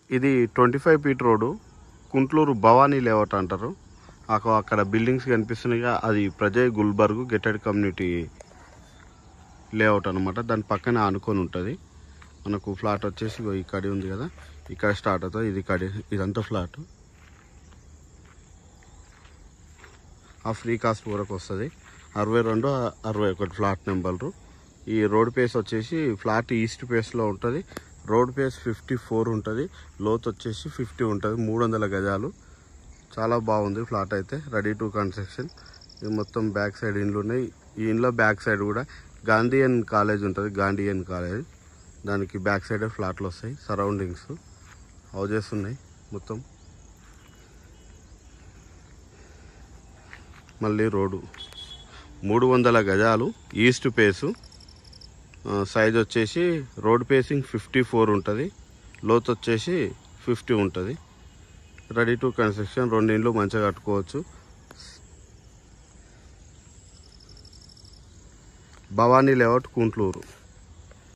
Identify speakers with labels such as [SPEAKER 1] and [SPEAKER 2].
[SPEAKER 1] ఇది 25 feet road, Kuntloor Bhavani layout అంటారు. అక్కడ బిల్డింగ్స్ కనిపిస్తున్నాయి, అది Prajay Gulbarg gated community layout అనమాట. దాని పక్కనే ఆనుకొని ఉంటుంది. మనకు ఫ్లాట్ వచ్చేసి ఇక్కడ ఉంది కదా, ఇక్కడ స్టార్ట్ అవుతుంది. ఇదంతా ఫ్లాట్ ఆ ఫ్రీ కాస్ట్ వరకు వస్తుంది. 62, 61 ఫ్లాట్ నెంబర్లు. ఈ రోడ్ పేస్ వచ్చేసి ఫ్లాట్ ఈస్ట్ పేస్లో ఉంటుంది. రోడ్ పేస్ 54 ఉంటుంది. లోత్ వచ్చేసి 50 ఉంటుంది. 300 గజాలు. చాలా బాగుంది ఫ్లాట్ అయితే, రెడీ టు కన్స్ట్రక్షన్. ఇది మొత్తం బ్యాక్ సైడ్ ఇండ్లు ఉన్నాయి. ఈ ఇంట్లో బ్యాక్ సైడ్ కూడా గాంధీయన్ కాలేజ్ ఉంటుంది. గాంధీయన్ కాలేజ్ దానికి బ్యాక్ సైడే ఫ్లాట్లు వస్తాయి. సరౌండింగ్స్ హౌజెస్ ఉన్నాయి మొత్తం. మళ్ళీ రోడ్డు 300 గజాలు ఈస్ట్ పేసు. సైజ్ వచ్చేసి రోడ్ పేసింగ్ 54 ఉంటుంది. లోత్ వచ్చేసి 50 ఉంటుంది. Ready to construction. 2 ఇండ్లు మంచిగా కట్టుకోవచ్చు. భవానీ లేఅవుట్, కుంట్లూరు.